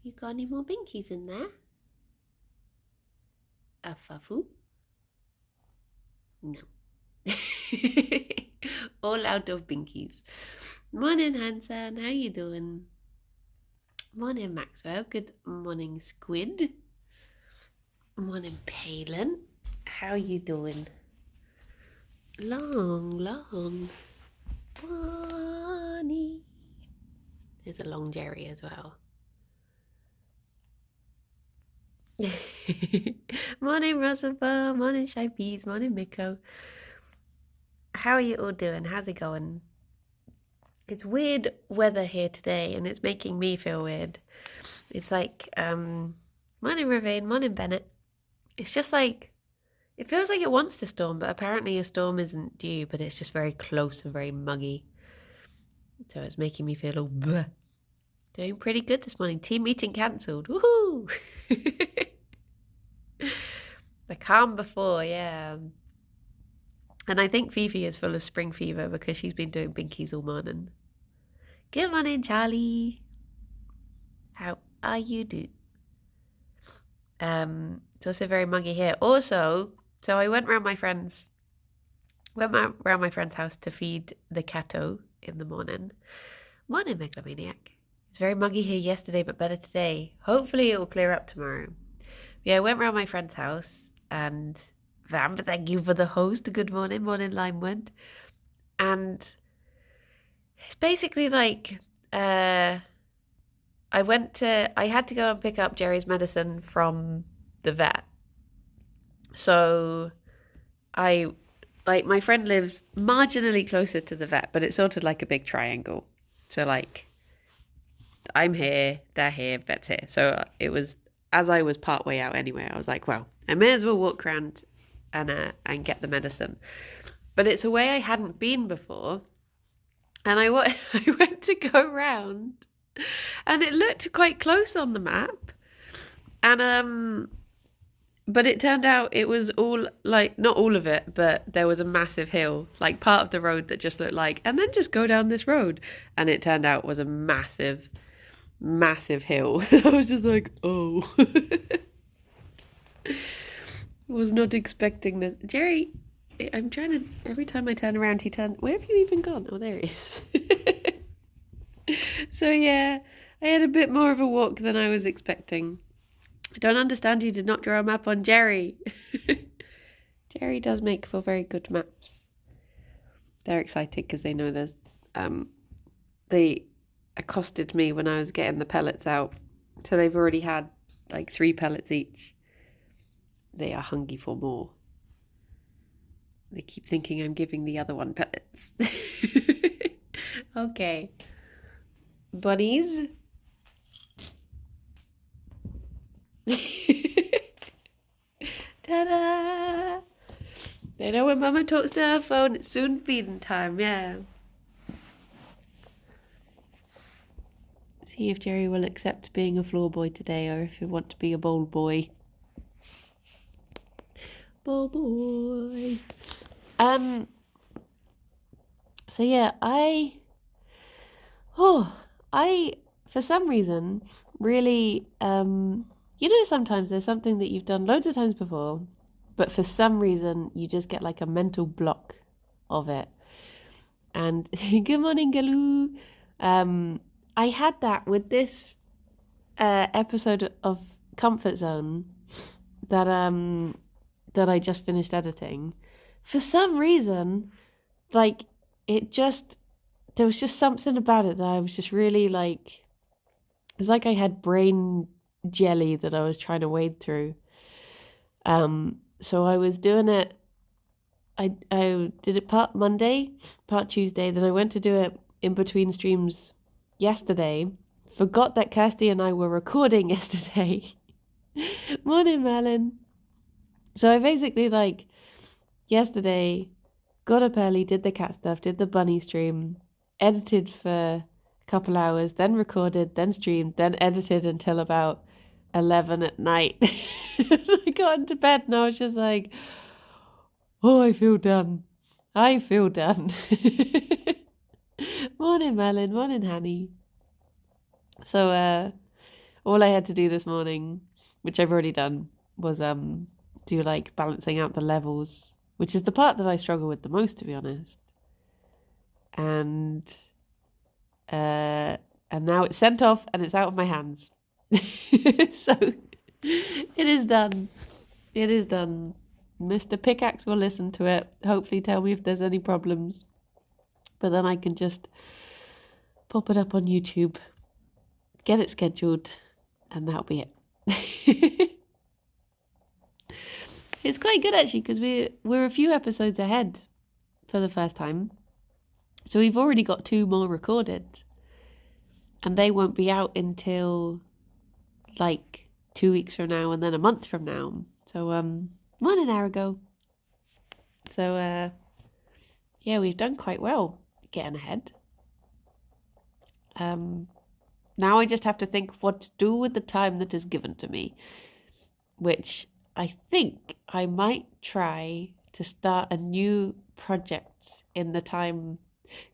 You got any more binkies in there? A fafu? No. All out of binkies. Morning, Hanson. How you doing? Morning, Maxwell. Good morning, Squid. Morning, Palin. How you doing? Long. Bonnie. There's a long Gerry as well. Morning, Roosevelt. Morning, Shy Peas. Morning, Miko. How are you all doing? How's it going? It's weird weather here today, and it's making me feel weird. It's like, morning, Ravine. Morning, Bennett. It's just like, it feels like it wants to storm, but apparently a storm isn't due, but it's just very close and very muggy. So it's making me feel all bleh. Doing pretty good this morning. Team meeting cancelled. Woohoo! The calm before, yeah. And I think Fifi is full of spring fever because she's been doing binkies all morning. Good morning, Charlie. How are you doing? It's also very muggy here. Also, so I went round my friend's house to feed the catto in the morning. Morning, Megalomaniac. It's very muggy here yesterday, but better today. Hopefully it will clear up tomorrow. Yeah, I went round my friend's house and Vam, thank you for the host. Good morning, Limewood. And it's basically like I had to go and pick up Gerry's medicine from the vet. So my friend lives marginally closer to the vet, but it's sort of like a big triangle. So like I'm here, they're here, vet's here. So it was, as I was part way out anyway, I was like, well, I may as well walk around and get the medicine. But it's a way I hadn't been before. And I went to go round and it looked quite close on the map. And but it turned out it was all like, not all of it, but there was a massive hill, like part of the road that just looked like, and then just go down this road. And it turned out was a massive hill. I was just like, oh. Was not expecting this. Gerry, I'm trying to, every time I turn around, where have you even gone? Oh, there he is. So yeah, I had a bit more of a walk than I was expecting. I don't understand you did not draw a map on Gerry. Gerry does make for very good maps. They're excited because they know there's, they accosted me when I was getting the pellets out. So they've already had like 3 pellets each. They are hungry for more. They keep thinking I'm giving the other one pellets. Okay. Bunnies. Ta-da! They know when Mama talks to her phone, it's soon feeding time, yeah. See if Gerry will accept being a floor boy today or if he'll want to be a bowl boy. Bowl boy. So yeah, I for some reason really sometimes there's something that you've done loads of times before, but for some reason you just get like a mental block of it. And good morning, Galoo. I had that with this episode of Comfort Zone that I just finished editing. For some reason, like there was just something about it that I was just really like, it was like I had brain jelly that I was trying to wade through. So I was doing it, I did it part Monday, part Tuesday, then I went to do it in between streams yesterday, forgot that Kirsty and I were recording yesterday. Morning, Melon. So I basically like yesterday got up early, did the cat stuff, did the bunny stream, edited for a couple hours, then recorded, then streamed, then edited until about 11 at night. I got into bed and I was just like, oh, I feel done. Morning, Melon. Morning, Hanny. So All I had to do this morning, which I've already done, was do like balancing out the levels, which is the part that I struggle with the most, to be honest. And now it's sent off and it's out of my hands. So it is done. It is done. Mr. Pickaxe will listen to it, hopefully tell me if there's any problems. But then I can just pop it up on YouTube, get it scheduled, and that'll be it. It's quite good actually, because we're a few episodes ahead for the first time. So we've already got 2 more recorded. And they won't be out until like 2 weeks from now and then a month from now. So 1 an hour ago. So yeah, we've done quite well getting ahead. Now I just have to think what to do with the time that is given to me, which I think I might try to start a new project in the time.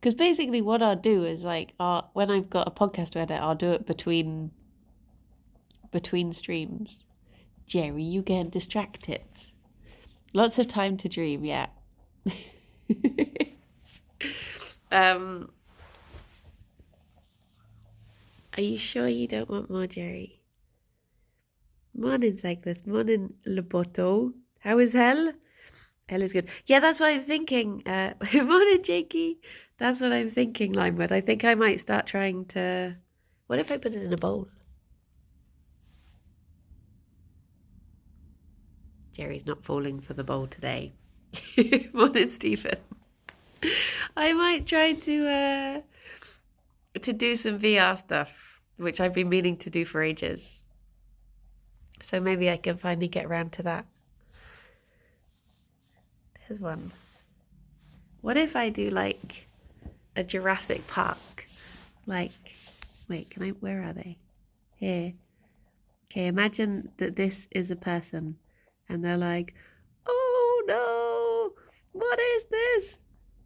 Because basically what I'll do is like, when I've got a podcast to edit, I'll do it between streams. Gerry, you get distracted. Lots of time to dream, yeah. Are you sure you don't want more, Gerry? Morning, Cyclist. Morning, Loboto. How is Hell? Hell is good. Yeah, that's what I'm thinking. Morning, Jakey. That's what I'm thinking, Limewood. I think I might start trying to... What if I put it in a bowl? Gerry's not falling for the bowl today. Morning, Stephen. I might try to do some VR stuff, which I've been meaning to do for ages. So maybe I can finally get around to that. There's one. What if I do like a Jurassic Park? Like, wait, where are they? Here. Okay, imagine that this is a person and they're like, oh no, what is this?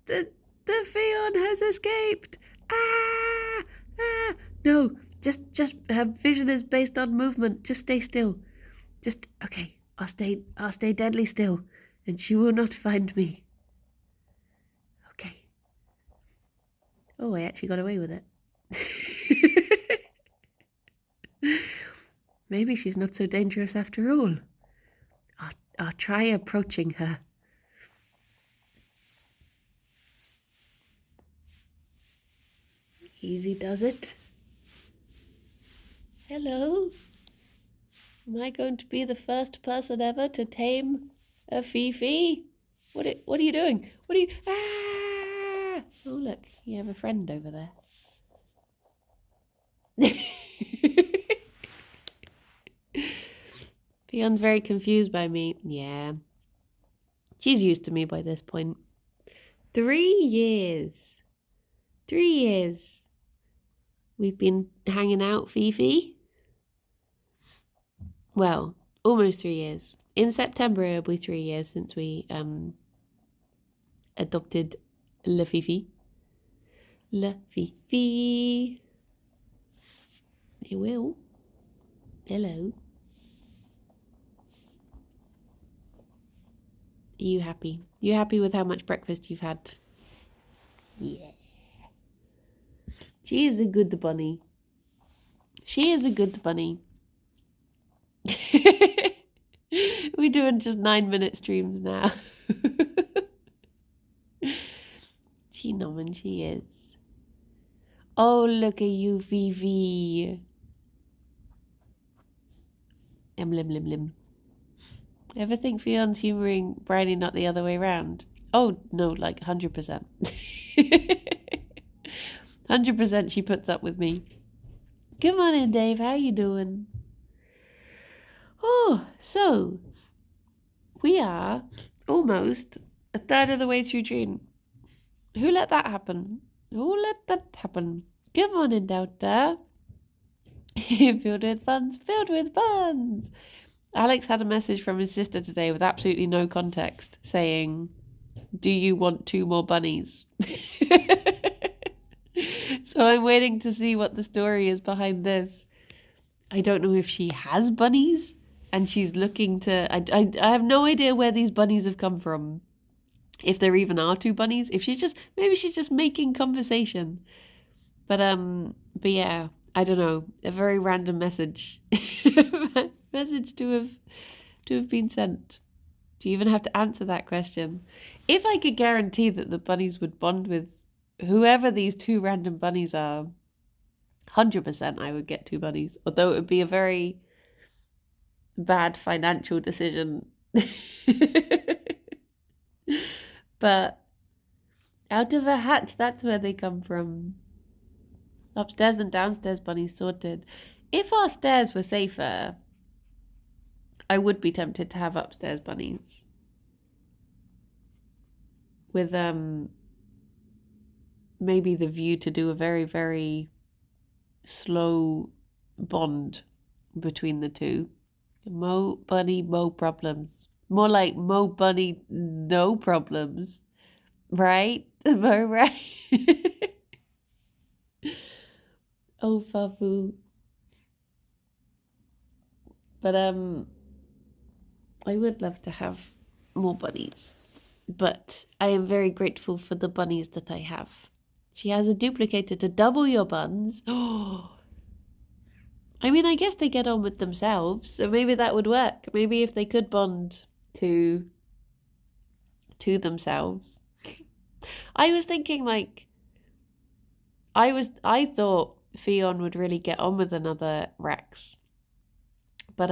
The Ffion has escaped. Ah, no, just her vision is based on movement. Just stay still. Okay, I'll stay deadly still and she will not find me. Okay. Oh, I actually got away with it. Maybe she's not so dangerous after all. I'll try approaching her. Easy does it. Hello. Am I going to be the first person ever to tame a Fifi? What are you doing? What are you... Ah! Oh, look, you have a friend over there. Fion's very confused by me. Yeah. She's used to me by this point. 3 years. 3 years. We've been hanging out, Fifi. Well, almost 3 years. In September, it'll be 3 years since we adopted La Fifi. La Fifi. It will. Hello. Are you happy? You happy with how much breakfast you've had? Yeah. She is a good bunny. She is a good bunny. We're doing just 9-minute streams now. She knowing she is. Oh, look at you, Vivi. Lim. Ever think Fion's humouring Bryony, not the other way round? Oh, no, like 100%. 100% she puts up with me. Come on in, Dave. How you doing? Oh, so we are almost a third of the way through June. Who let that happen? Who let that happen? Come on in, Delta. Filled with buns. Alex had a message from his sister today with absolutely no context saying, do you want 2 more bunnies? So I'm waiting to see what the story is behind this. I don't know if she has bunnies and she's looking to... I have no idea where these bunnies have come from. If there even are two bunnies. If she's just... Maybe she's just making conversation. But yeah, I don't know. A very random message. Message to have been sent. Do you even have to answer that question? If I could guarantee that the bunnies would bond with whoever these two random bunnies are, 100% I would get two bunnies. Although it would be a very bad financial decision. But out of a hatch, that's where they come from. Upstairs and downstairs bunnies sorted. If our stairs were safer, I would be tempted to have upstairs bunnies. With maybe the view to do a very, very slow bond between the two. Mo bunny, mo problems. More like mo bunny, no problems. Right? Am I right? Oh, Fafu. But I would love to have more bunnies. But I am very grateful for the bunnies that I have. She has a duplicator to double your buns. Oh, I mean, I guess they get on with themselves, so maybe that would work. Maybe if they could bond to themselves. I was thinking like, I thought Ffion would really get on with another Rex. But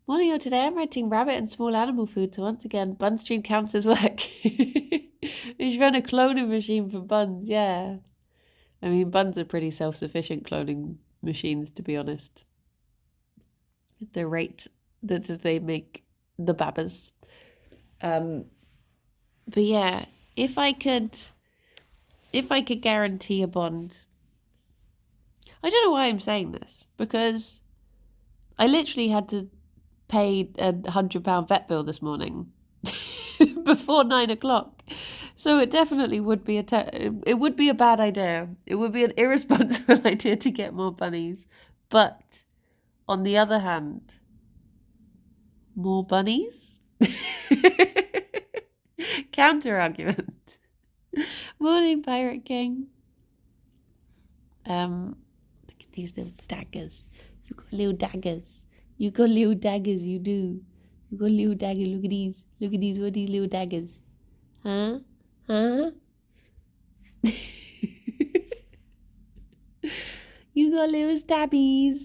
morning or today I'm writing rabbit and small animal food, so once again, bun stream counts as work. We should run a cloning machine for buns, yeah. I mean, buns are pretty self-sufficient cloning machines, to be honest. At the rate that they make the babbas. But yeah, if I could guarantee a bond, I don't know why I'm saying this, because I literally had to pay a £100 vet bill this morning before 9 o'clock. So it definitely would be it would be a bad idea. It would be an irresponsible idea to get more bunnies. But on the other hand, more bunnies? Counter argument. Morning, Pirate King. Look at these little daggers. You got little daggers. You got little daggers, you do. You got little daggers. Look at these. Look at these. What are these little daggers? Huh? Huh? You got little stabbies.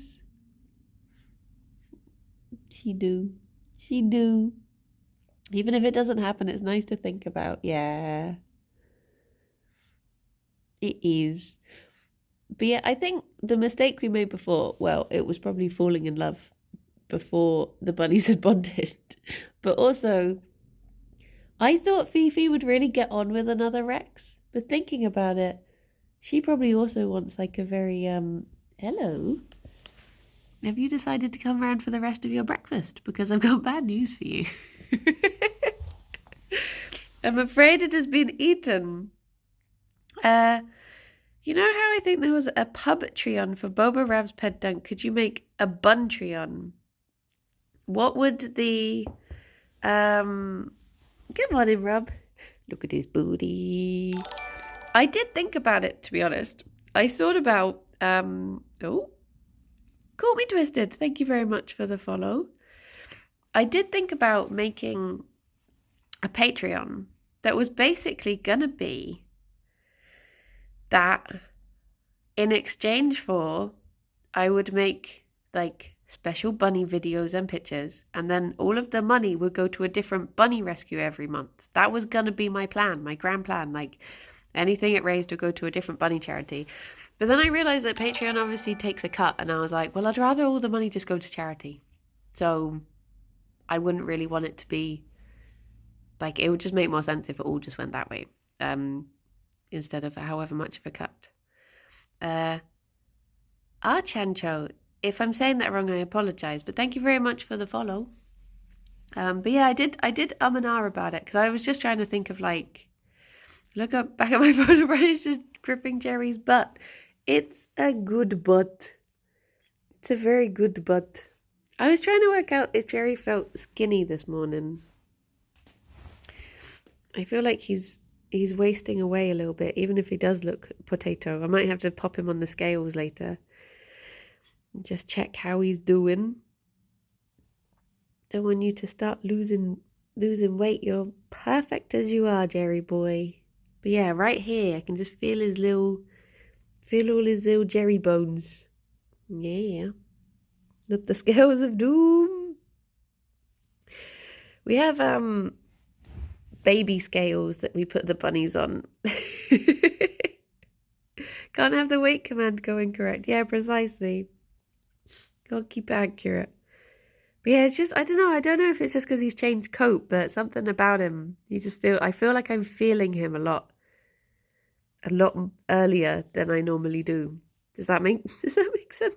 She do. She do. Even if it doesn't happen, it's nice to think about. Yeah. It is. But yeah, I think the mistake we made before, well, it was probably falling in love before the bunnies had bonded. But also, I thought Fifi would really get on with another Rex. But thinking about it, she probably also wants like a very, hello. Have you decided to come round for the rest of your breakfast? Because I've got bad news for you. I'm afraid it has been eaten. You know how I think there was a pub Treon for Boba Rav's Ped Dunk? Could you make a bun Treon? What would the... Good morning, Rob. Look at his booty. I did think about it, to be honest. I thought about... Oh. Caught me twisted. Thank you very much for the follow. I did think about making a Patreon that was basically gonna be that in exchange for I would make like special bunny videos and pictures, and then all of the money would go to a different bunny rescue every month. That was gonna be my plan, my grand plan. Like anything it raised would go to a different bunny charity. But then I realized that Patreon obviously takes a cut, and I was like, well, I'd rather all the money just go to charity. So I wouldn't really want it to be like, it would just make more sense if it all just went that way. Instead of however much of a cut. Chancho, if I'm saying that wrong, I apologise, but thank you very much for the follow. But yeah, I did and ah about it, because I was just trying to think of like, look up back at my phone and it's just gripping Jerry's butt. It's a good butt. It's a very good butt. I was trying to work out if Gerry felt skinny this morning. I feel like he's wasting away a little bit, even if he does look potato. I might have to pop him on the scales later and just check how he's doing. Don't want you to start losing weight. You're perfect as you are, Gerry boy. But yeah, right here I can just feel all his little Gerry bones. Yeah. Not the scales of doom. We have baby scales that we put the bunnies on. Can't have the weight command go incorrect. Yeah, precisely. Gotta keep it accurate. But yeah, it's just, I don't know if it's just because he's changed coat, but something about him, I feel like I'm feeling him a lot earlier than I normally do. Does that make sense?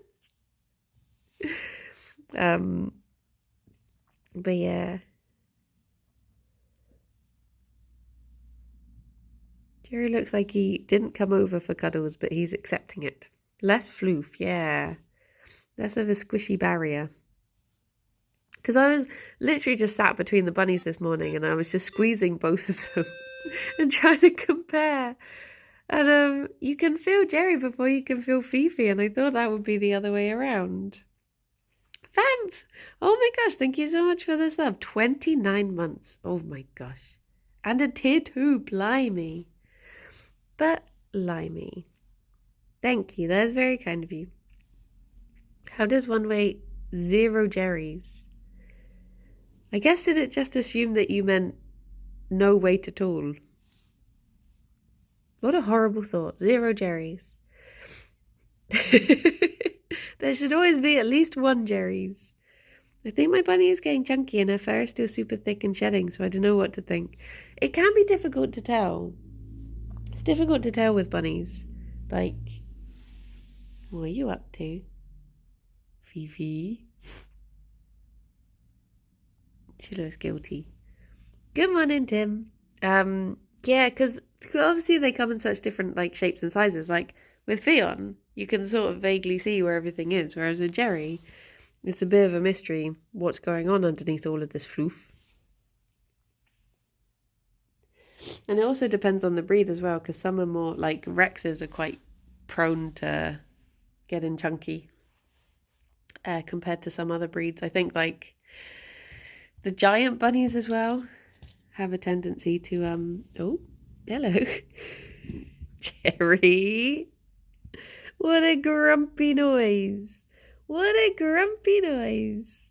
But yeah. Gerry looks like he didn't come over for cuddles, but he's accepting it. Less floof, yeah. Less of a squishy barrier. Because I was literally just sat between the bunnies this morning and I was just squeezing both of them and trying to compare. And you can feel Gerry before you can feel Fifi, and I thought that would be the other way around. Vamp! Oh my gosh, thank you so much for the sub. 29 months. Oh my gosh. And a tier 2, blimey. But limey. Thank you, that is very kind of you. How does one weigh 0 Gerrys? I guess did it just assume that you meant no weight at all? What a horrible thought. 0 Gerrys. There should always be at least 1 Gerrys. I think my bunny is getting chunky and her fur is still super thick and shedding, so I don't know what to think. It can be difficult to tell. It's difficult to tell with bunnies. Like, what are you up to? Fifi? She looks guilty. Good morning, Tim. Yeah, because obviously they come in such different like shapes and sizes. Like with Ffion, you can sort of vaguely see where everything is, whereas with Gerry, it's a bit of a mystery what's going on underneath all of this floof. And it also depends on the breed as well, because some are more like Rexes are quite prone to getting chunky compared to some other breeds. I think like the giant bunnies as well have a tendency to oh, hello. Gerry. What a grumpy noise. What a grumpy noise.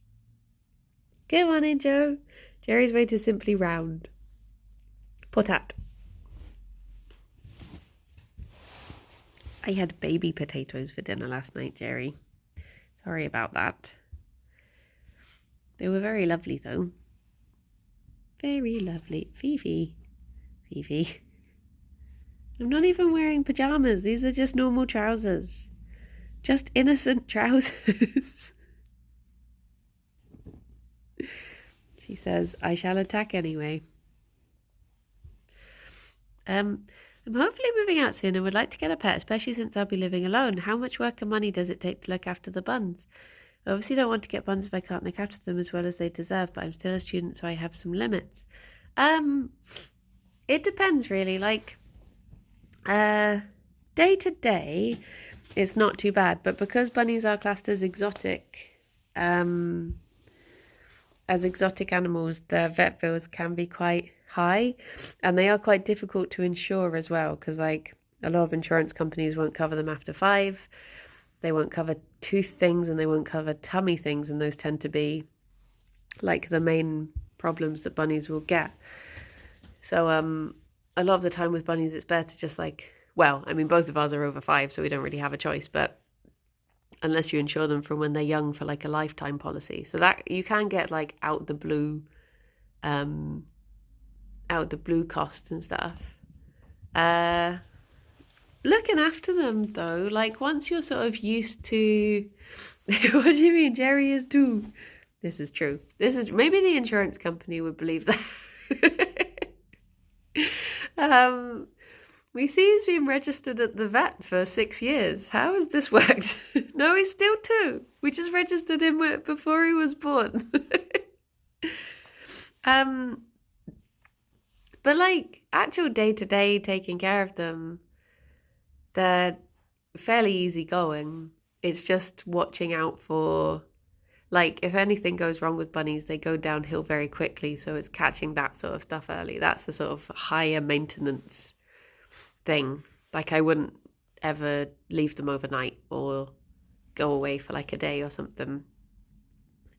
Come on in, Joe. Gerry's way to simply round. Potat. I had baby potatoes for dinner last night, Gerry. Sorry about that. They were very lovely, though. Very lovely. Fifi. Fifi. I'm not even wearing pajamas. These are just normal trousers. Just innocent trousers. She says, I shall attack anyway. I'm hopefully moving out soon and would like to get a pet, especially since I'll be living alone. How much work and money does it take to look after the buns? I obviously don't want to get buns if I can't look after them as well as they deserve, but I'm still a student, so I have some limits. It depends really. Like, day to day, it's not too bad, but because bunnies are classed as exotic animals, their vet bills can be quite high, and they are quite difficult to insure as well, because like a lot of insurance companies won't cover them after 5. They won't cover tooth things and they won't cover tummy things, and those tend to be like the main problems that bunnies will get. So a lot of the time with bunnies it's better to just like, well, I mean both of ours are over 5, so we don't really have a choice, but unless you insure them from when they're young for like a lifetime policy, so that you can get like out the blue costs and stuff. Looking after them though, like once you're sort of used to what do you mean? Gerry is too. This is true. This is maybe the insurance company would believe that. We see he's been registered at the vet for 6 years. How has this worked? No, he's still 2. We just registered him before he was born. But like actual day-to-day taking care of them, they're fairly easygoing. It's just watching out for, like, if anything goes wrong with bunnies, they go downhill very quickly. So it's catching that sort of stuff early. That's the sort of higher maintenance thing. Like, I wouldn't ever leave them overnight or go away for like a day or something.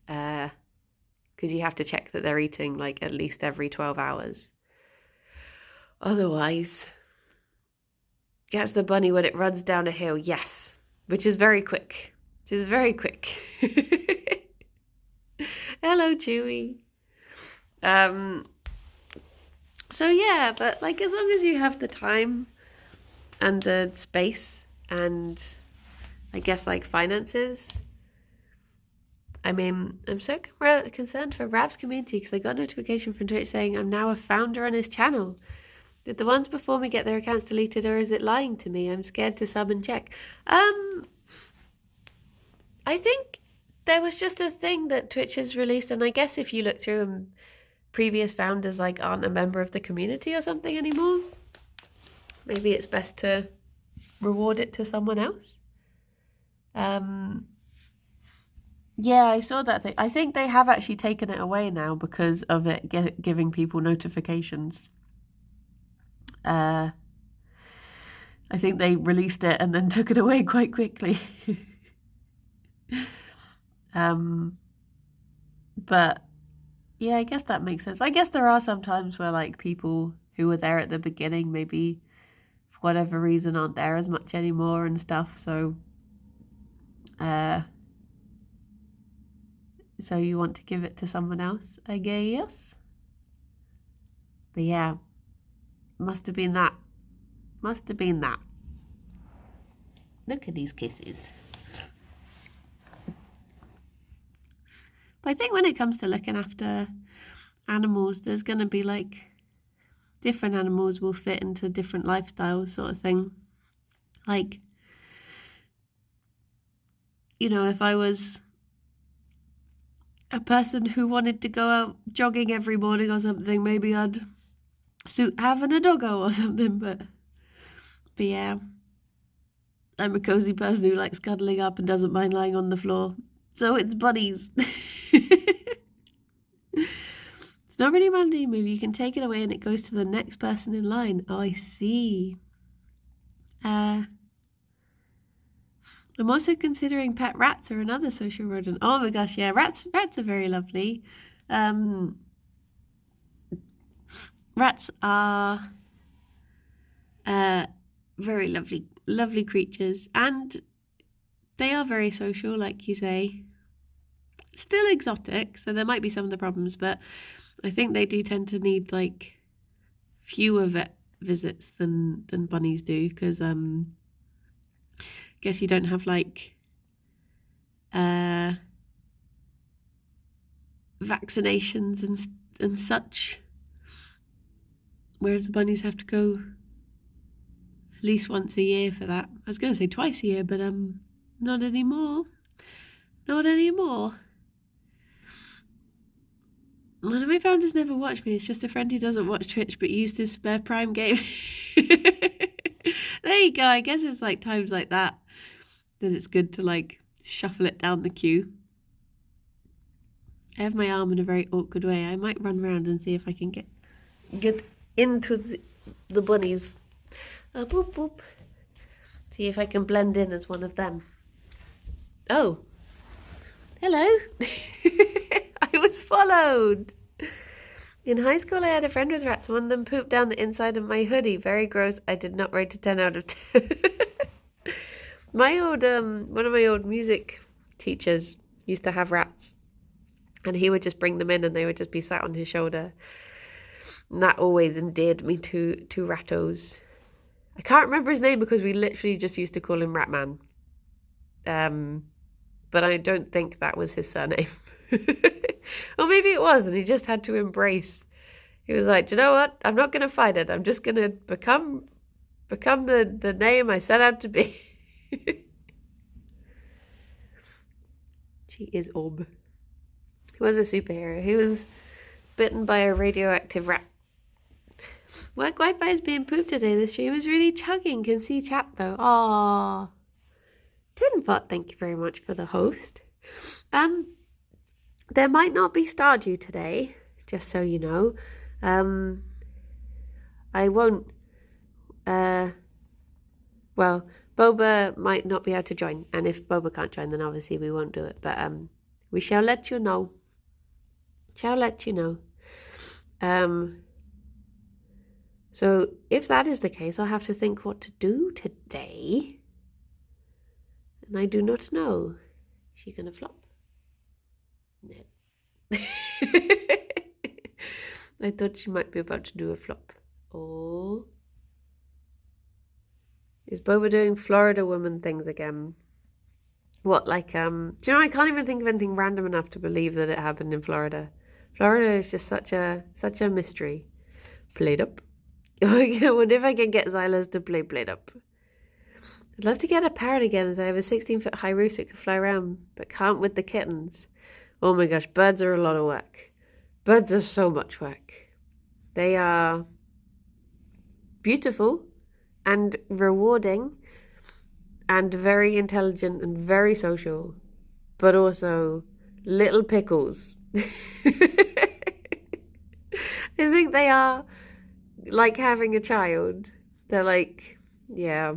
Because you have to check that they're eating like at least every 12 hours. Otherwise, catch the bunny when it runs down a hill. Yes, which is very quick. Hello, Chewy. So yeah, but like as long as you have the time and the space and I guess like finances. I mean, I'm so concerned for Rav's community because I got a notification from Twitch saying I'm now a founder on his channel. Did the ones before me get their accounts deleted or is it lying to me? I'm scared to sub and check. I think there was just a thing that Twitch has released, and I guess if you look through them, previous founders like aren't a member of the community or something anymore. Maybe it's best to reward it to someone else. Yeah, I saw that thing. I think they have actually taken it away now because of it giving people notifications. I think they released it and then took it away quite quickly. But yeah, I guess that makes sense. I guess there are some times where like people who were there at the beginning maybe for whatever reason aren't there as much anymore and stuff. So you want to give it to someone else, I guess. But yeah, must have been that. Look at these kisses. But I think when it comes to looking after animals, there's going to be like different animals will fit into different lifestyles sort of thing. Like, you know, if I was a person who wanted to go out jogging every morning or something, maybe I'd suit having a doggo or something. But yeah, I'm a cozy person who likes cuddling up and doesn't mind lying on the floor. So it's bunnies. It's not really a Monday move. You can take it away and it goes to the next person in line. Oh, I see. I'm also considering pet rats or another social rodent. Oh my gosh, yeah, rats are very lovely. Rats are very lovely creatures, and they are very social, like you say. Still exotic, so there might be some of the problems, but I think they do tend to need like fewer vet visits than bunnies do, because I guess you don't have like vaccinations and such, whereas the bunnies have to go at least once a year for that. I was going to say twice a year, but not anymore. One of my founders never watched me. It's just a friend who doesn't watch Twitch but used his spare Prime game. There you go. I guess it's like times like that it's good to like shuffle it down the queue. I have my arm in a very awkward way. I might run around and see if I can get into the bunnies. Boop boop. See if I can blend in as one of them. Oh, hello. I was followed. In high school, I had a friend with rats. One of them pooped down the inside of my hoodie. Very gross. I did not rate a 10 out of 10. One of my old music teachers used to have rats, and he would just bring them in, and they would just be sat on his shoulder. And that always endeared me to rattos. I can't remember his name because we literally just used to call him Ratman. But I don't think that was his surname. Or maybe it was, and he just had to embrace. He was like, do you know what? I'm not going to fight it. I'm just going to become become the name I set out to be. She is Ob. He was a superhero. He was bitten by a radioactive rat. Work Wi-Fi is being pooped today. The stream is really chugging. Can see chat though. Aww. Tinbot, thank you very much for the host. There might not be Stardew today, just so you know. I won't. Well, Boba might not be able to join, and if Boba can't join, then obviously we won't do it. But we shall let you know. So if that is the case, I'll have to think what to do today. And I do not know. Is she gonna flop? No. I thought she might be about to do a flop. Oh. Is Boba doing Florida woman things again? What, like, do you know, I can't even think of anything random enough to believe that it happened in Florida. Florida is just such a mystery. Played up. I wonder if I can get Xylos to play Played Up. I'd love to get a parrot again, as I have a 16-foot high roost that can fly around, but can't with the kittens. Oh my gosh, birds are a lot of work. Birds are so much work. They are beautiful and rewarding and very intelligent and very social, but also little pickles. I think they are like having a child. They're like, yeah,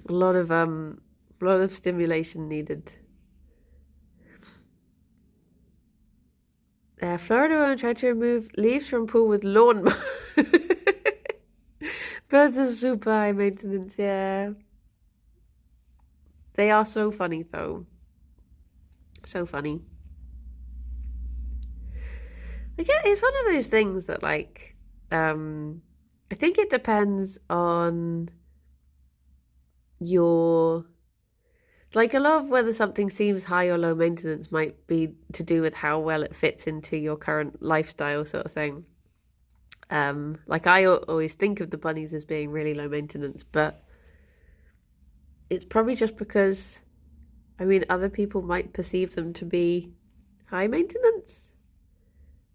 a lot of stimulation needed. Florida woman tried to remove leaves from pool with lawnmower. Birds are super high maintenance, yeah. They are so funny though. So funny. Again, it's one of those things that like, I think it depends on your, like a lot of whether something seems high or low maintenance might be to do with how well it fits into your current lifestyle sort of thing. Like I always think of the bunnies as being really low maintenance, but it's probably just because, I mean, other people might perceive them to be high maintenance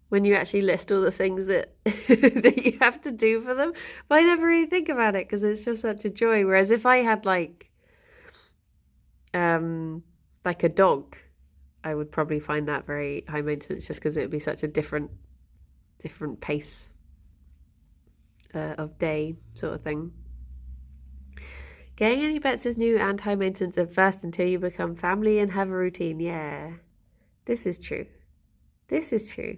when you actually list all the things that that you have to do for them. But I never really think about it because it's just such a joy. Whereas if I had like a dog, I would probably find that very high maintenance just because it would be such a different pace of day sort of thing. Getting any pets is new and high maintenance at first until you become family and have a routine. Yeah, this is true. This is true.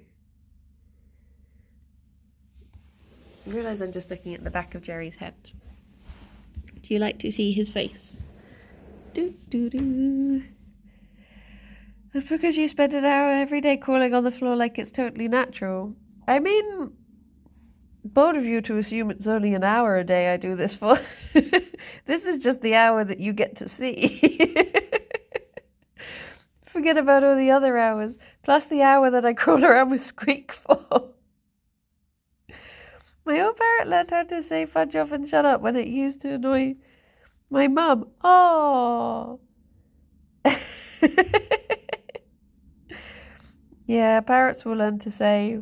I realise I'm just looking at the back of Gerry's head. Do you like to see his face? That's because you spend an hour every day crawling on the floor like it's totally natural. I mean, bold of you to assume it's only an hour a day I do this for. This is just the hour that you get to see. Forget about all the other hours, plus the hour that I crawl around with Squeak for. My old parrot learned how to say fudge off and shut up when it used to annoy my mum. Oh. Yeah, parrots will learn to say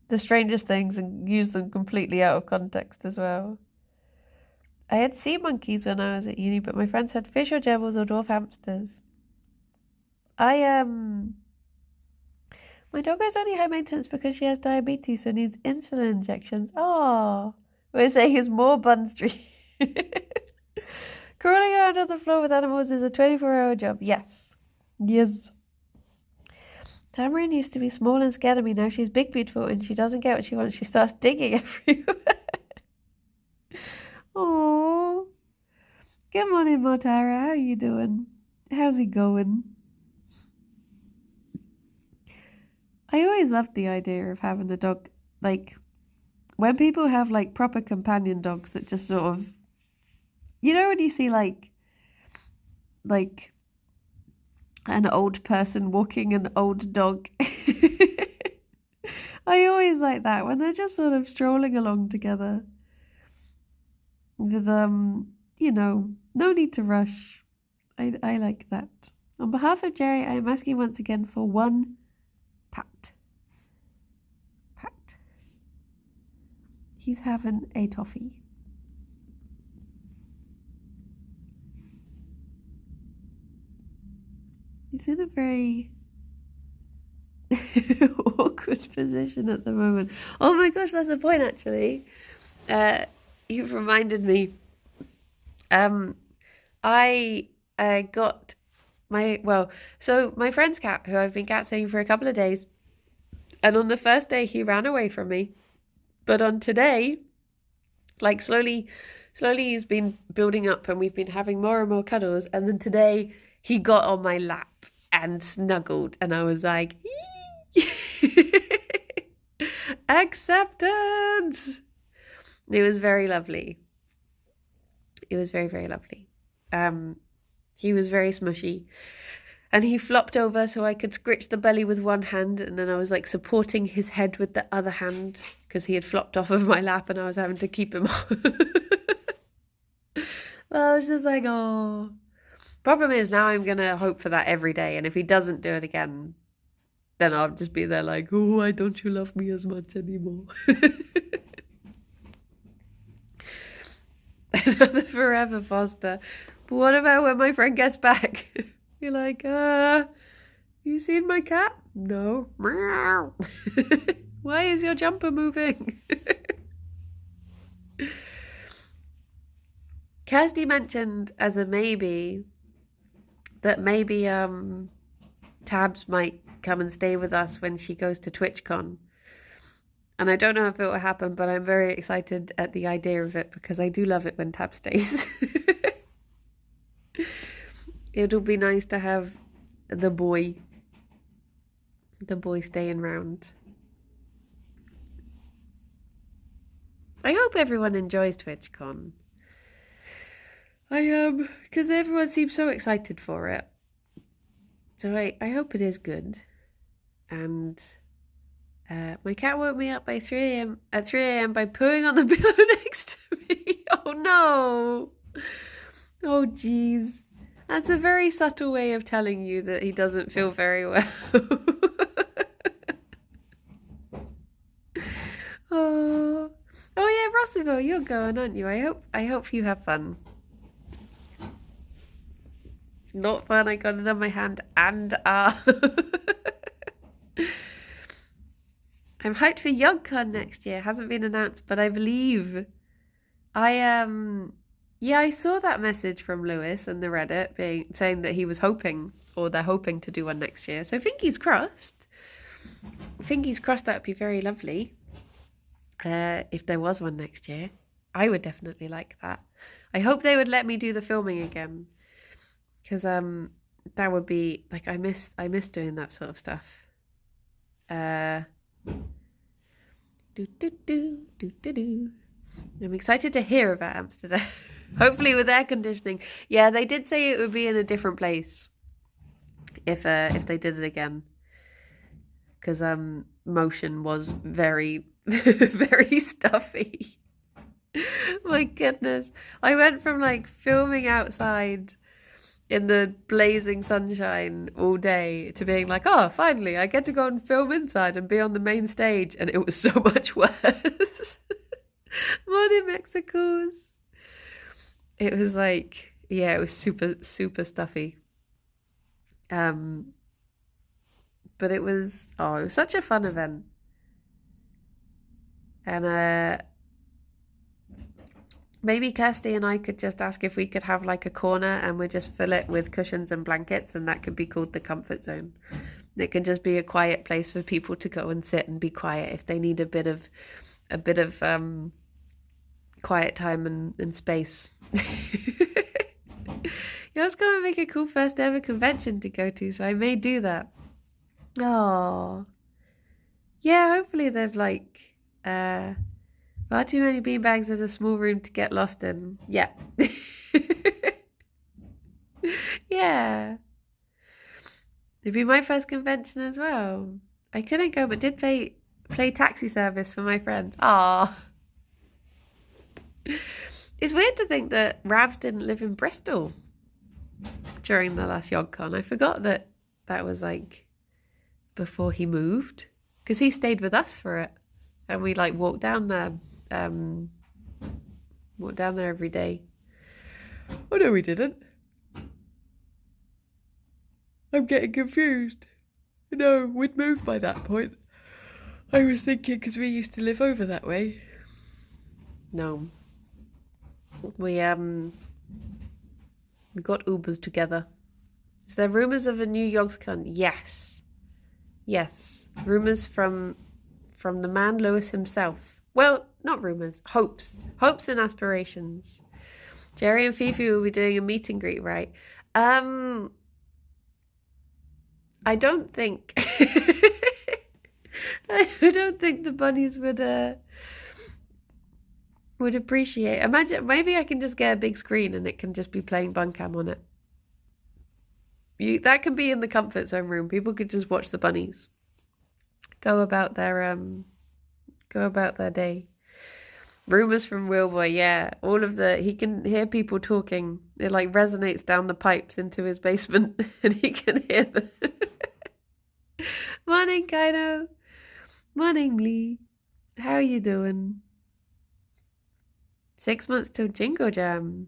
the strangest things and use them completely out of context as well. I had sea monkeys when I was at uni, but my friends had fish or gerbils or dwarf hamsters. My dog is only high maintenance because she has diabetes, so needs insulin injections. Oh, we're saying it's more Bun Street. Crawling around on the floor with animals is a 24-hour job. Yes. Yes. Tamarind used to be small and scared of me. Now she's big, beautiful, and she doesn't get what she wants. She starts digging everywhere. Oh, good morning, Motara. How are you doing? How's it going? I always loved the idea of having a dog. Like, when people have, like, proper companion dogs that just sort of, you know, when you see, like an old person walking an old dog. I always like that when they're just sort of strolling along together. with no need to rush. I like that. On behalf of Gerry, I am asking once again for one pat. Pat. He's having a toffee. He's in a very awkward position at the moment. Oh my gosh, that's a point actually. You've reminded me. I got my friend's cat, who I've been cat sitting for a couple of days, and on the first day he ran away from me, but on today, like slowly he's been building up, and we've been having more and more cuddles, and then today he got on my lap and snuggled, and I was like, acceptance. It was very lovely. It was very, very lovely. He was very smushy, and he flopped over so I could scritch the belly with one hand, and then I was like supporting his head with the other hand because he had flopped off of my lap and I was having to keep him on. I was just like, oh. Problem is, now I'm gonna hope for that every day, and if he doesn't do it again, then I'll just be there like, oh, why don't you love me as much anymore? Another forever foster. But what about when my friend gets back? You're like, you seen my cat? No. Meow. Why is your jumper moving? Kirsty mentioned as a maybe that maybe Tabs might come and stay with us when she goes to TwitchCon. And I don't know if it will happen, but I'm very excited at the idea of it because I do love it when Tab stays. It'll be nice to have the boy staying round. I hope everyone enjoys TwitchCon. I am, because everyone seems so excited for it. So I hope it is good. And my cat woke me up by 3 a.m. at 3 a.m. by pooing on the pillow next to me. Oh no. Oh jeez. That's a very subtle way of telling you that he doesn't feel very well. Oh yeah, Rossiville, you're going, aren't you? I hope you have fun. Not fun. I got it on my hand and I'm hyped for YogCon next year. Hasn't been announced, but I believe I saw that message from Lewis and the Reddit saying that he was hoping, or they're hoping to do one next year. So fingers crossed. Fingers crossed, that would be very lovely. If there was one next year, I would definitely like that. I hope they would let me do the filming again, because that would be like, I miss doing that sort of stuff. I'm excited to hear about Amsterdam. Hopefully with air conditioning. Yeah, they did say it would be in a different place if they did it again, because Motion was very very stuffy. My goodness, I went from like filming outside in the blazing sunshine all day to being like, oh, finally I get to go and film inside and be on the main stage, and it was so much worse. Money Mexico's. It was like, yeah, it was super, super stuffy. But it was such a fun event. And maybe Kirsty and I could just ask if we could have like a corner and we just fill it with cushions and blankets, and that could be called the comfort zone. It could just be a quiet place for people to go and sit and be quiet if they need a bit of quiet time and space. Yeah, I was going to make a cool first ever convention to go to, so I may do that. Oh, yeah. Hopefully they've like far too many beanbags in a small room to get lost in. Yeah. Yeah. It'd be my first convention as well. I couldn't go, but did play taxi service for my friends. Ah. It's weird to think that Ravs didn't live in Bristol during the last YogCon. I forgot that that was like before he moved, because he stayed with us for it, and we like walked down there every day. Oh no, we didn't. I'm getting confused. No, we'd moved by that point. I was thinking because we used to live over that way. No. We got Ubers together. Is there rumours of a new YogCon? Yes. Yes. Rumours from the man Lewis himself. Well, not rumours. Hopes. Hopes and aspirations. Gerry and Ffion will be doing a meet and greet, right? I don't think I don't think the bunnies would appreciate. Imagine, maybe I can just get a big screen and it can just be playing Buncam on it. That can be in the comfort zone room. People could just watch the bunnies go about their day. Rumors from Wheelboy, yeah. He can hear people talking. It like resonates down the pipes into his basement and he can hear them. Morning, Kaido. Morning, Lee. How are you doing? 6 months till Jingle Jam.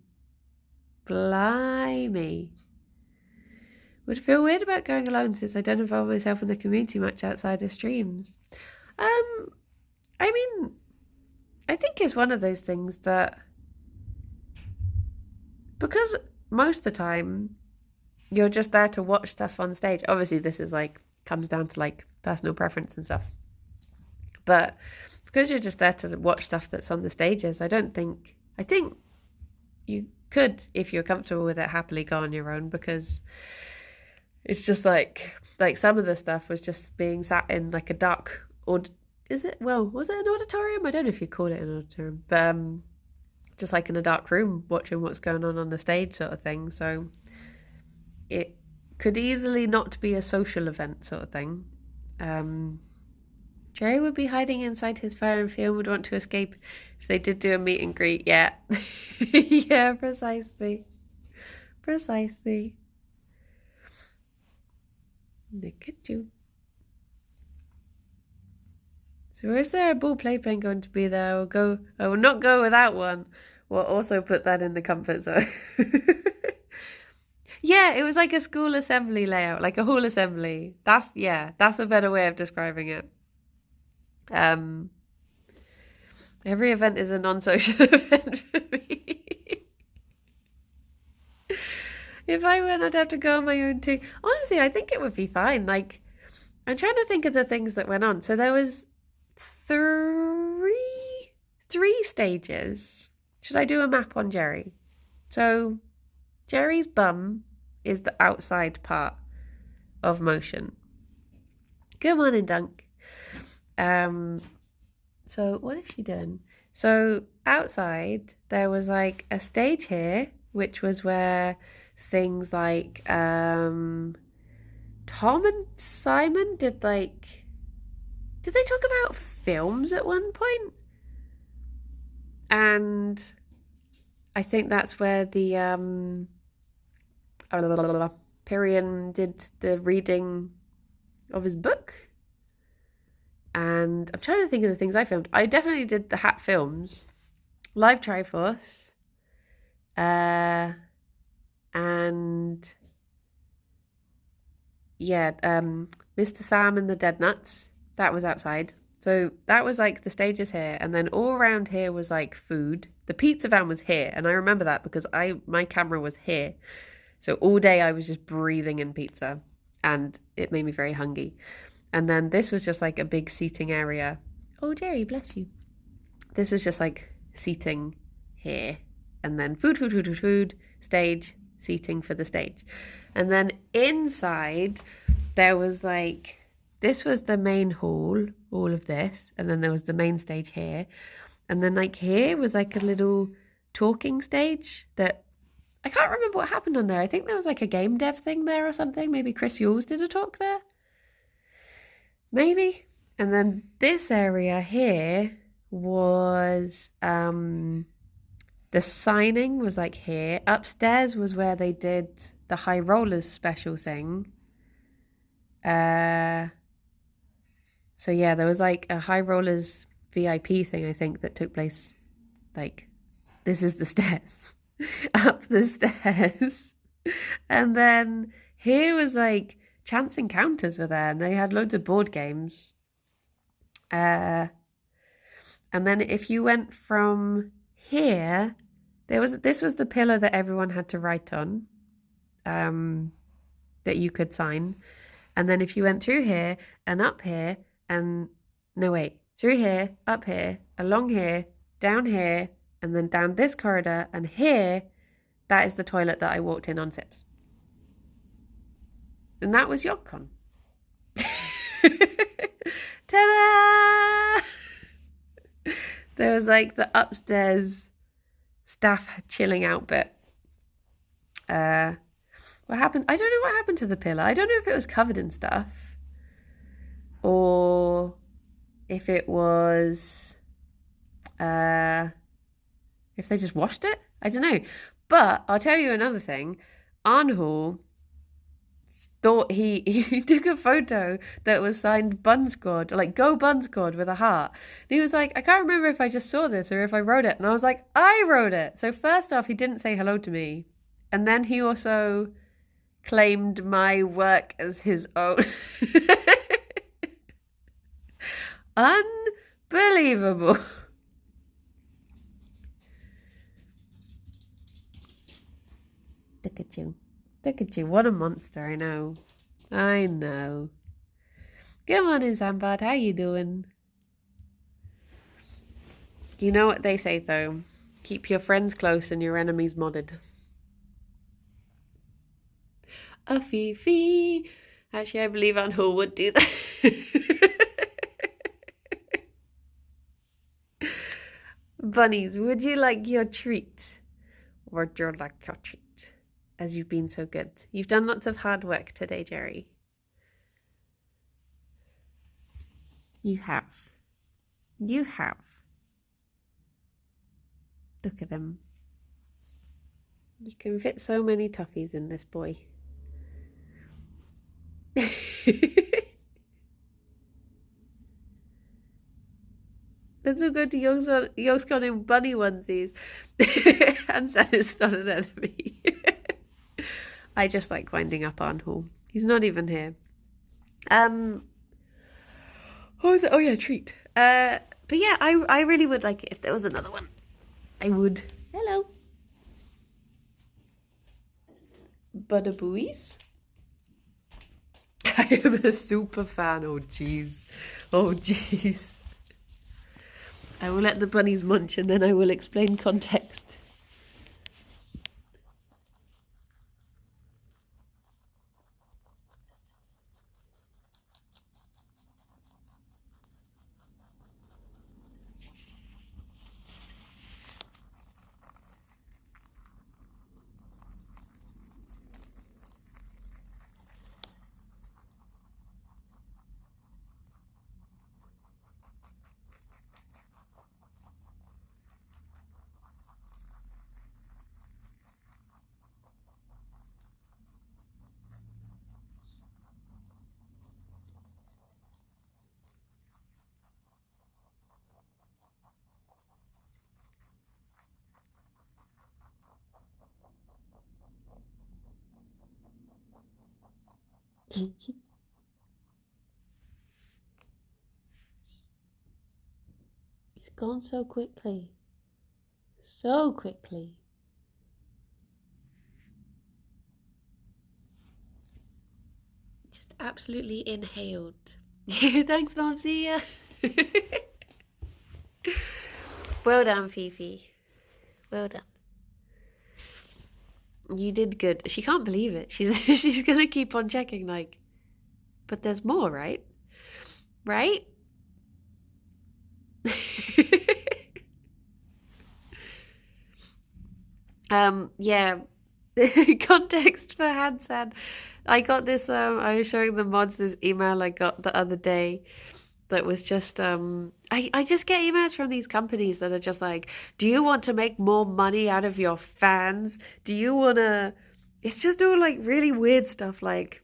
Blimey. Would feel weird about going alone since I don't involve myself in the community much outside of streams. I mean, I think it's one of those things that, because most of the time you're just there to watch stuff on stage. Obviously, this is like comes down to like personal preference and stuff. But because you're just there to watch stuff that's on the stages, I think you could, if you're comfortable with it, happily go on your own, because it's just like some of the stuff was just being sat in like a dark, or was it an auditorium? I don't know if you call it an auditorium, but just like in a dark room watching what's going on the stage sort of thing. So it could easily not be a social event sort of thing. Gerry would be hiding inside his fire and Ffion would want to escape if they did do a meet and greet. Yeah. Yeah, precisely. Precisely. Look at you. So is there a ball playpen going to be there? I will not go without one. We'll also put that in the comfort zone. Yeah, it was like a school assembly layout, like a hall assembly. That's a better way of describing it. Every event is a non-social event for me. If I went, I'd have to go on my own too. Honestly, I think it would be fine. Like, I'm trying to think of the things that went on. So there was three stages. Should I do a map on Gerry? So Gerry's bum is the outside part of motion. Good morning, Dunk. So what is she doing? So outside there was like a stage here, which was where things like Tom and Simon did they talk about films at one point? And I think that's where the Ffion did the reading of his book. And I'm trying to think of the things I filmed. I definitely did the Hat films, Live Triforce, and yeah, Mr. Sam and the Dead Nuts. That was outside. So that was like the stages here, and then all around here was like food. The pizza van was here, and I remember that because my camera was here. So all day I was just breathing in pizza, and it made me very hungry. And then this was just like a big seating area. Oh, Gerry, bless you. This was just like seating here. And then food, stage, seating for the stage. And then inside, there was like, this was the main hall, all of this. And then there was the main stage here. And then like here was like a little talking stage that, I can't remember what happened on there. I think there was like a game dev thing there or something. Maybe Chris Yules did a talk there. Maybe. And then this area here was The signing was like here. Upstairs was where they did the High Rollers special thing. So yeah, there was like a High Rollers VIP thing, I think, that took place. Like, this is the stairs, up the stairs. And then here was like Chance Encounters were there, and they had loads of board games. And then if you went from here, this was the pillar that everyone had to write on, that you could sign. And then if you went through here and up here and no wait, through here, up here, along here, down here, and then down this corridor and here, that is the toilet that I walked in on Sips. And that was YogCon. Ta-da! There was like the upstairs staff chilling out bit. What happened? I don't know what happened to the pillar. I don't know if it was covered in stuff or if it was, if they just washed it. I don't know. But I'll tell you another thing. Arnhall thought he took a photo that was signed Bun Squad, like Go Bun Squad with a heart. And he was like, I can't remember if I just saw this or if I wrote it. And I was like, I wrote it. So first off, he didn't say hello to me. And then he also claimed my work as his own. Unbelievable. Look at you. Look at you. What a monster. I know. I know. Good morning, Sambad. How you doing? You know what they say, though. Keep your friends close and your enemies modded. A Fifi. Actually, I believe Anhul would do that. Bunnies, would you like your treat? Would you like your treat? As you've been so good. You've done lots of hard work today, Gerry. You have. You have. Look at them. You can fit so many toffees in this boy. Let's all go to Yogscon in bunny onesies. And said it's not an enemy. I just like winding up Arnhall. He's not even here. What was it? Oh yeah, treat. But yeah, I really would like it if there was another one. I would. Hello. Butterbuoys. I am a super fan. Oh jeez. Oh jeez. I will let the bunnies munch and then I will explain context. It's gone so quickly. So quickly. Just absolutely inhaled. Thanks, Momsy. Well done, Fifi. Well done. You did good. She can't believe it. She's gonna keep on checking, like, but there's more, right? Right? Yeah. Context for Hansan. I got this, I was showing the mods this email I got the other day, that was just I just get emails from these companies that are just like, do you want to make more money out of your fans? Do you want to, it's just all like really weird stuff like,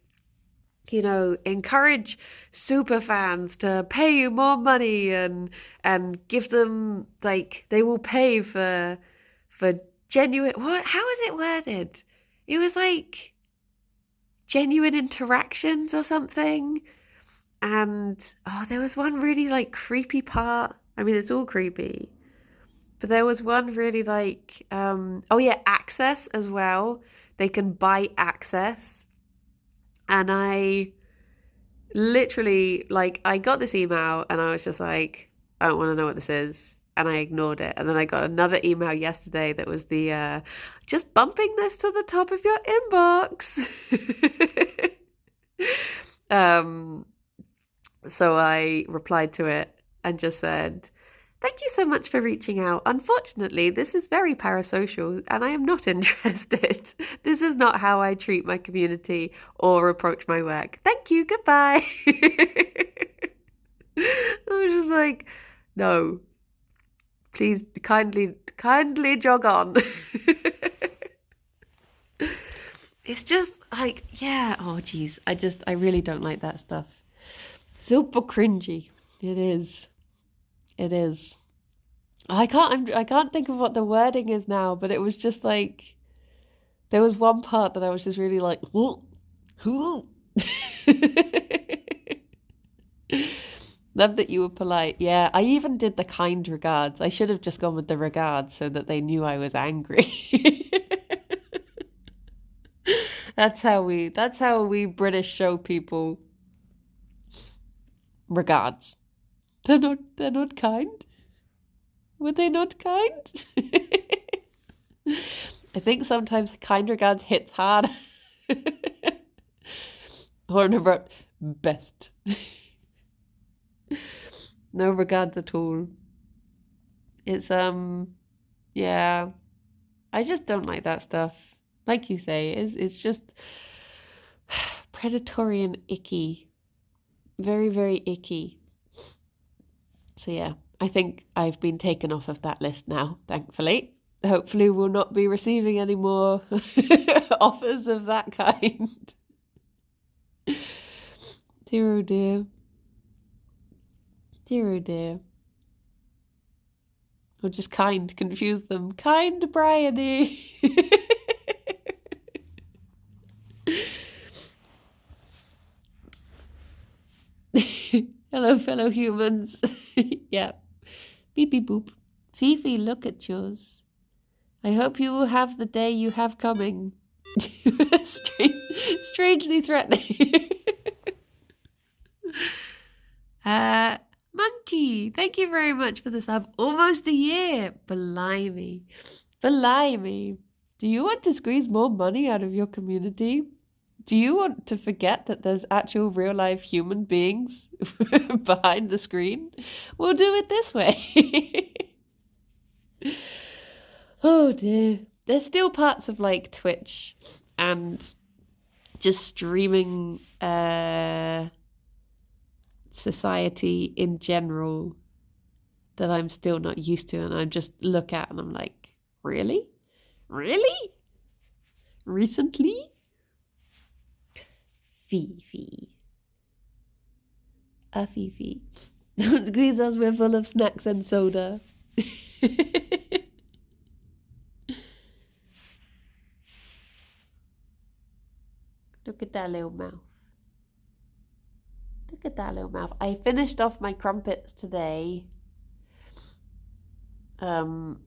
encourage super fans to pay you more money and give them like they will pay for genuine, what, how is it worded? It was like genuine interactions or something. And there was one really like creepy part. I mean, it's all creepy, but there was one really like access as well. They can buy access. And I literally, like, I got this email and I was just like, I don't want to know what this is. And I ignored it. And then I got another email yesterday that was the, just bumping this to the top of your inbox. So I replied to it and just said, thank you so much for reaching out. Unfortunately, this is very parasocial and I am not interested. This is not how I treat my community or approach my work. Thank you. Goodbye. I was just like, no, please kindly jog on. It's just like, yeah. Oh, geez. I really don't like that stuff. Super cringy. It is. It is. I can't think of what the wording is now, but it was just like there was one part that I was just really like, ooh, ooh. Love that you were polite. Yeah, I even did the kind regards. I should have just gone with the regards so that they knew I was angry. That's how we British show people regards. They're not kind. Were they not kind? I think sometimes kind regards hits hard. Or about best. No regards at all. It's yeah. I just don't like that stuff. Like you say, it's just predatory and icky. Very, very icky. So yeah, I think I've been taken off of that list now, thankfully. Hopefully we'll not be receiving any more offers of that kind. Dear oh dear. Dear oh dear. Or just kind, confuse them. Kind Bryony. Hello, fellow humans. Yeah. Beep beep boop. Fifi, look at yours. I hope you will have the day you have coming. Strangely threatening. Monkey, thank you very much for the sub. Almost a year. Blimey. Blimey. Do you want to squeeze more money out of your community? Do you want to forget that there's actual real life human beings behind the screen? We'll do it this way. Oh dear. There's still parts of like Twitch and just streaming society in general that I'm still not used to, and I just look at and I'm like, really? Really? Recently? Fifi. A Fifi. Don't squeeze us, we're full of snacks and soda. Look at that little mouth. Look at that little mouth. I finished off my crumpets today. So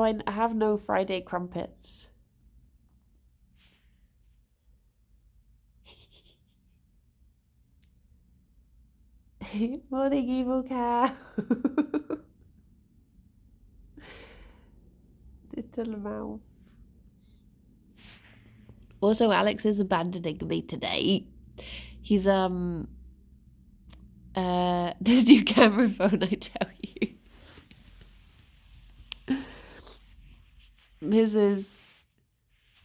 I have no Friday crumpets. Morning, evil cow. Little mouth. Also, Alex is abandoning me today. He's this new camera phone, I tell you. This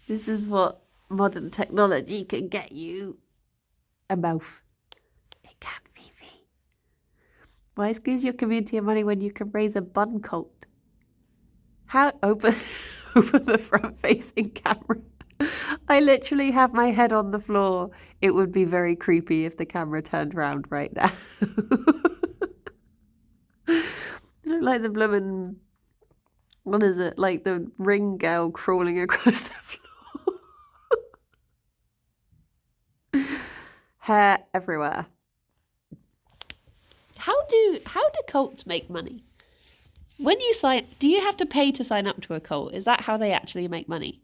is what modern technology can get you. A mouth. It can, Fifi. Why squeeze your community of money when you can raise a bun cult? How open open the front facing camera? I literally have my head on the floor. It would be very creepy if the camera turned around right now. Look like the bloomin', what is it? Like the ring girl crawling across the floor. Hair everywhere. How do cults make money? When you do you have to pay to sign up to a cult? Is that how they actually make money?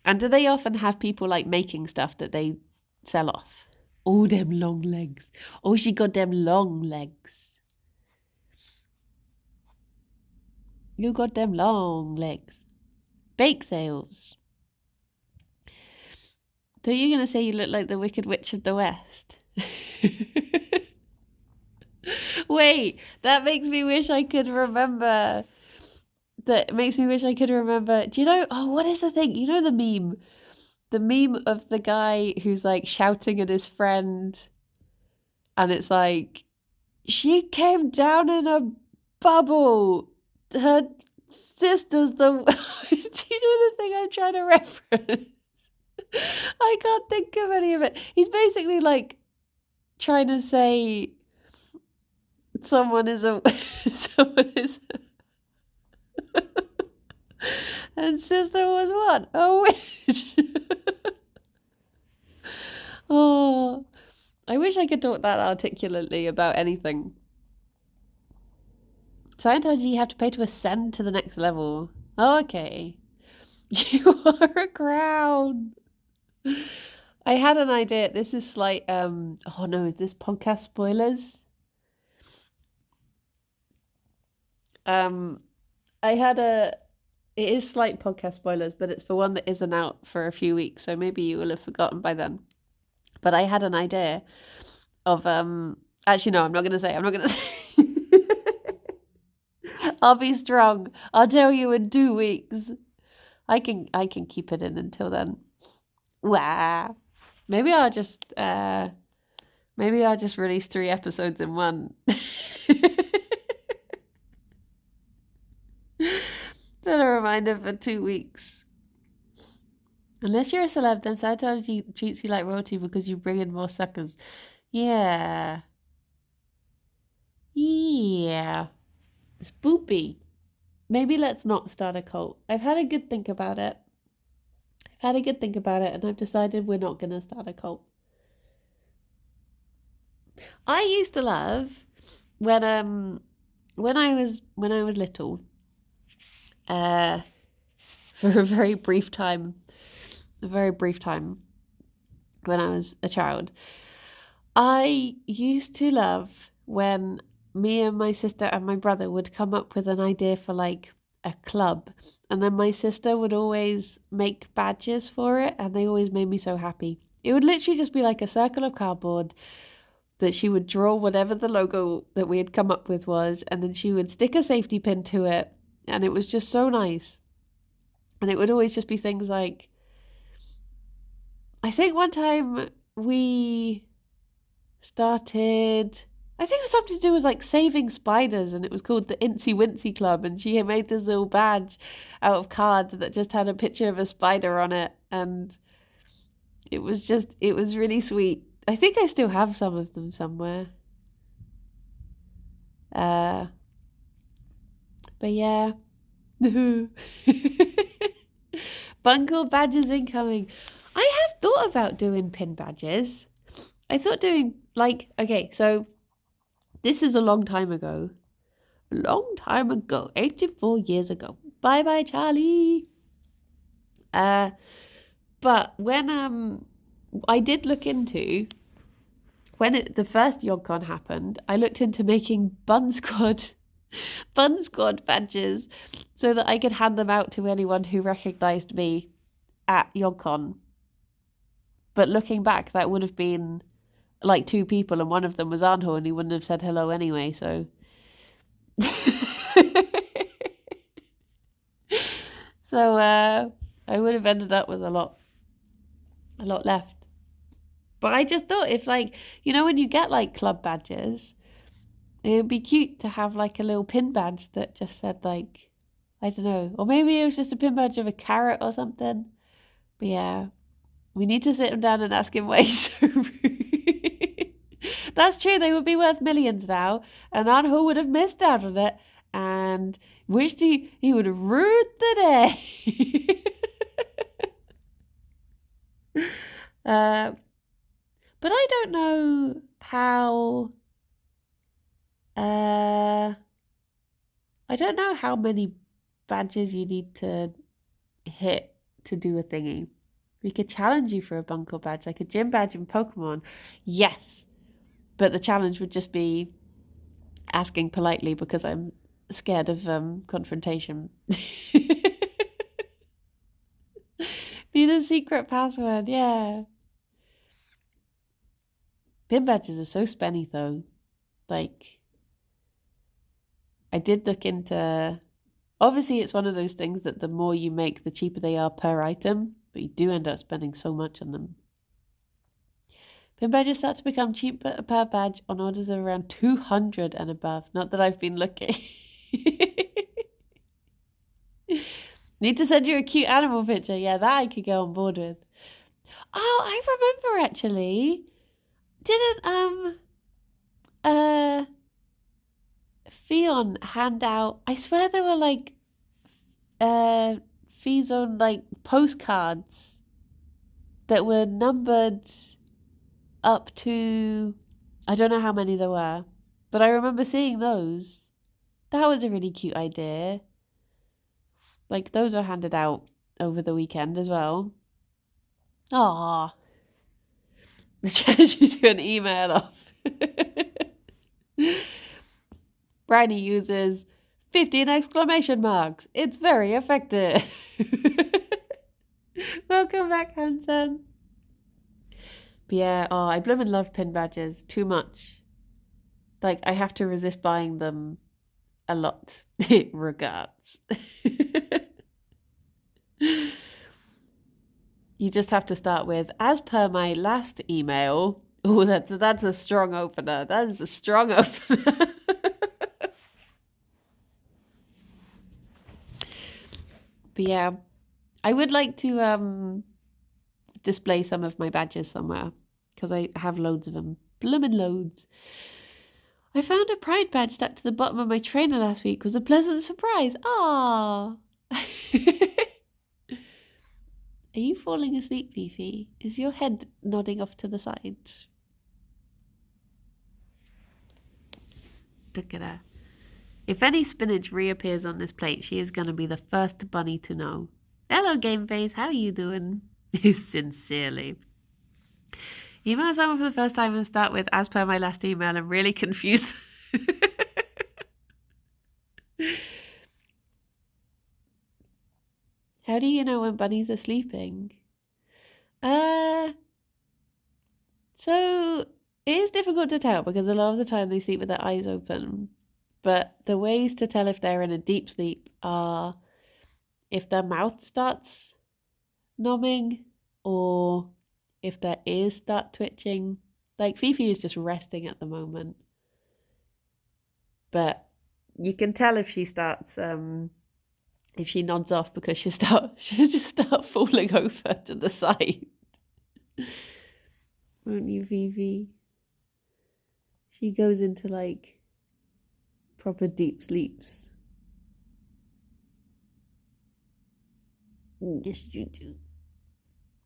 And do they often have people like making stuff that they sell off? Oh, them long legs. Oh, she got them long legs. You got them long legs. Bake sales. So you're going to say you look like the Wicked Witch of the West? Wait, that makes me wish I could remember. That makes me wish I could remember. Do you know? Oh, what is the thing? You know the meme? The meme of the guy who's like shouting at his friend. And it's like, she came down in a bubble. Her sister's the... Do you know the thing I'm trying to reference? I can't think of any of it. He's basically like trying to say someone is a... And sister was what? A witch. Oh, I wish I could talk that articulately about anything. Scientology, you have to pay to ascend to the next level. Oh, okay. You are a crown. I had an idea. This is slight. Oh no, is this podcast spoilers? It is slight podcast spoilers, but it's for one that isn't out for a few weeks, so maybe you will have forgotten by then. But I had an idea of actually no, I'm not gonna say. I'll be strong. I'll tell you in 2 weeks. I can keep it in until then. Wow. Maybe I'll just release 3 episodes in one. Then a reminder for 2 weeks. Unless you're a celeb, then Scientology treats you like royalty because you bring in more suckers. Yeah. Spoopy. Maybe let's not start a cult. I've had a good think about it. And I've decided we're not going to start a cult. I used to love when I was little. For a very brief time when I was a child, I used to love when me and my sister and my brother would come up with an idea for like a club, and then my sister would always make badges for it, and they always made me so happy. It would literally just be like a circle of cardboard that she would draw whatever the logo that we had come up with was, and then she would stick a safety pin to it, and it was just so nice. And it would always just be things like, I think one time we started, I think it was something to do with like saving spiders, and it was called the Incy Wincy Club, and she had made this little badge out of card that just had a picture of a spider on it, and it was really sweet. I think I still have some of them somewhere. But yeah. Bungle badges incoming. I have thought about doing pin badges. I thought doing okay, so this is a long time ago. 84 years ago. Bye bye, Charlie. But when I did look into, when the first YogCon happened, I looked into making Bun Squad badges so that I could hand them out to anyone who recognised me at YogCon. But looking back, that would have been like 2 people, and one of them was Arnho, and he wouldn't have said hello anyway, so... So, I would have ended up with a lot left. But I just thought if when you get club badges, It would be cute to have like a little pin badge that just said like, I don't know, or maybe it was just a pin badge of a carrot or something. But yeah, we need to sit him down and ask him why he's so rude. That's true, they would be worth millions now, and Aunt Ho would have missed out on it and wished he would have ruined the day. But I don't know how. I don't know how many badges you need to hit to do a thingy. We could challenge you for a Bunko badge, like a gym badge in Pokemon. Yes, but the challenge would just be asking politely because I'm scared of confrontation. Need a secret password, yeah. Pin badges are so spenny though. Like, I did look into. Obviously, it's one of those things that the more you make, the cheaper they are per item, but you do end up spending so much on them. Pin badges start to become cheaper per badge on orders of around 200 and above. Not that I've been looking. Need to send you a cute animal picture. Yeah, that I could go on board with. Oh, I remember actually. Didn't Ffion hand out, I swear there were like Ffion like postcards that were numbered up to, I don't know how many there were, but I remember seeing those. That was a really cute idea. Like those were handed out over the weekend as well. Aww. The challenge you to an email off. Briny uses 15 exclamation marks. It's very effective. Welcome back, Hansen. But yeah, I blooming love pin badges too much. Like, I have to resist buying them a lot. Regards. You just have to start with, as per my last email. Oh, that's a strong opener. That is a strong opener. But yeah, I would like to display some of my badges somewhere because I have loads of them. Bloomin' loads. I found a pride badge stuck to the bottom of my trainer last week. It was a pleasant surprise. Ah. Are you falling asleep, Fifi? Is your head nodding off to the side? Look at her. If any spinach reappears on this plate, she is going to be the first bunny to know. Hello, Game Face. How are you doing? Sincerely. Email someone for the first time and start with, as per my last email. I'm really confused. How do you know when bunnies are sleeping? So it is difficult to tell because a lot of the time they sleep with their eyes open. But the ways to tell if they're in a deep sleep are if their mouth starts numbing or if their ears start twitching. Like Fifi is just resting at the moment. But you can tell if she starts, if she nods off because she'll just start falling over to the side. Won't you, Fifi? She goes into like proper deep sleeps. Yes, you do.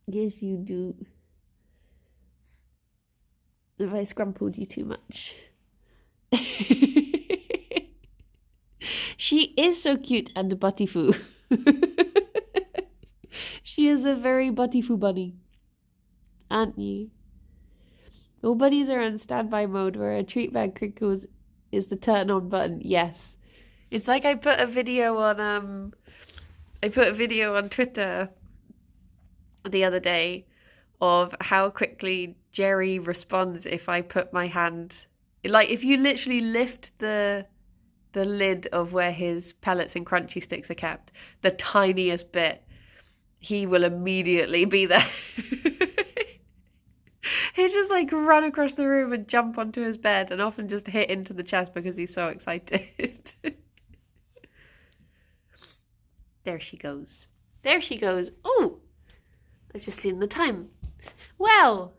Yes, you do. Have I scrumpled you too much? She is so cute and buttyfoo. She is a very buttyfoo bunny. Aren't you? All bunnies are on standby mode where a treat bag crinkles is the turn on button. Yes. It's like I put a video on Twitter the other day of how quickly Gerry responds if I put my hand, like if you literally lift the lid of where his pellets and crunchy sticks are kept, the tiniest bit, he will immediately be there. He just like run across the room and jump onto his bed and often just hit into the chest because he's so excited. There she goes. There she goes. Oh, I've just seen the time. Well.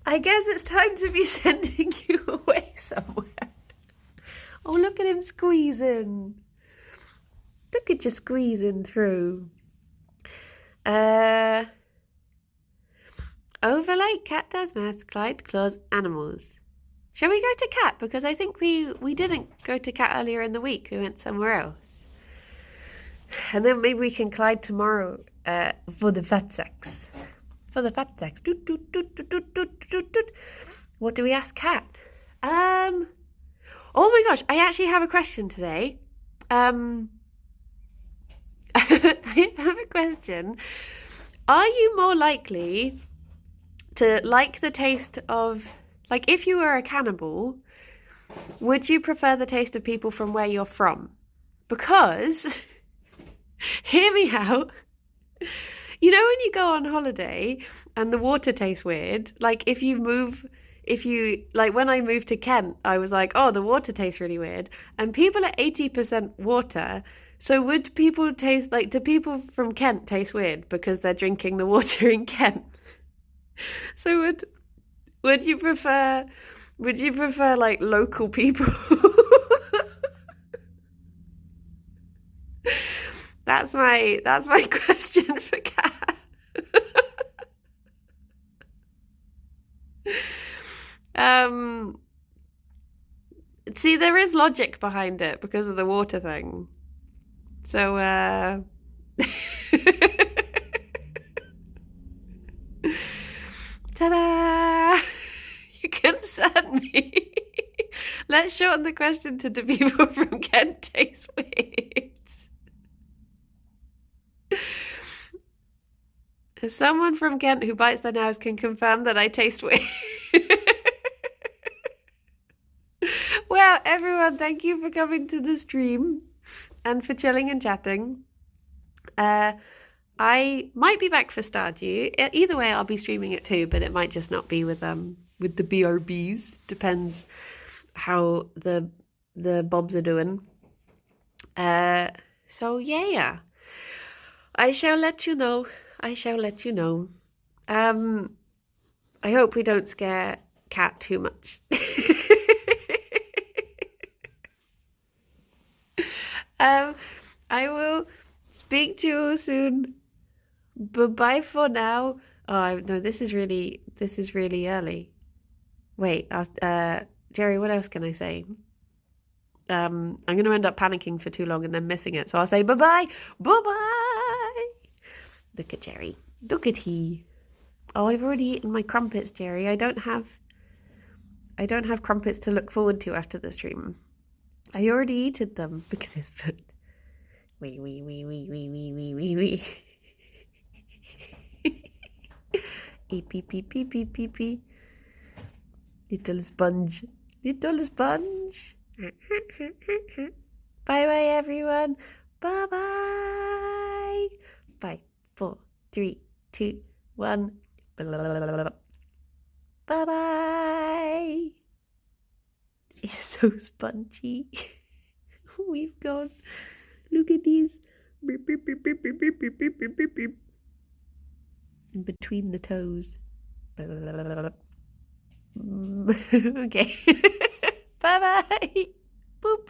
I guess it's time to be sending you away somewhere. Oh, look at him squeezing. Look at you squeezing through. Overlight, cat does maths, Clyde, claws, animals. Shall we go to cat? Because I think we didn't go to cat earlier in the week. We went somewhere else. And then maybe we can Clyde tomorrow for the fat sex. For the fat sex. What do we ask cat? Oh my gosh, I actually have a question today. I have a question. Are you more likely to like the taste of, like, if you were a cannibal, would you prefer the taste of people from where you're from? Because, hear me out. You know when you go on holiday and the water tastes weird? Like like when I moved to Kent, I was like, oh, the water tastes really weird. And people are 80% water. So would people taste, like, do people from Kent taste weird because they're drinking the water in Kent? So would you prefer like local people? That's my question for Kat. See, there is logic behind it because of the water thing. So, ta-da! You concern me. Let's shorten the question to do people from Kent taste weird? As someone from Kent who bites their nails can confirm that I taste weird. Well, everyone, thank you for coming to the stream and for chilling and chatting. I might be back for Stardew. Either way, I'll be streaming it too, but it might just not be with the BRBs. Depends how the bobs are doing. So yeah. I shall let you know. I hope we don't scare Cat too much. I will speak to you all soon. Bye for now. Oh no, this is really early. Wait, Gerry, what else can I say? I'm going to end up panicking for too long and then missing it. So I'll say bye-bye. Bye-bye. Look at Gerry. Look at he. Oh, I've already eaten my crumpets, Gerry. I don't have crumpets to look forward to after the stream. I already eaten them. Look at his foot. Wee. Pee. Little sponge. Bye everyone. Bye. 5, 4, 3, 2, 1. Bye. It's so spongy. We've gone. Look at these. Beep, beep, beep, beep, beep, beep, beep, beep, beep, beep. In between the toes. Okay. Bye. Boop.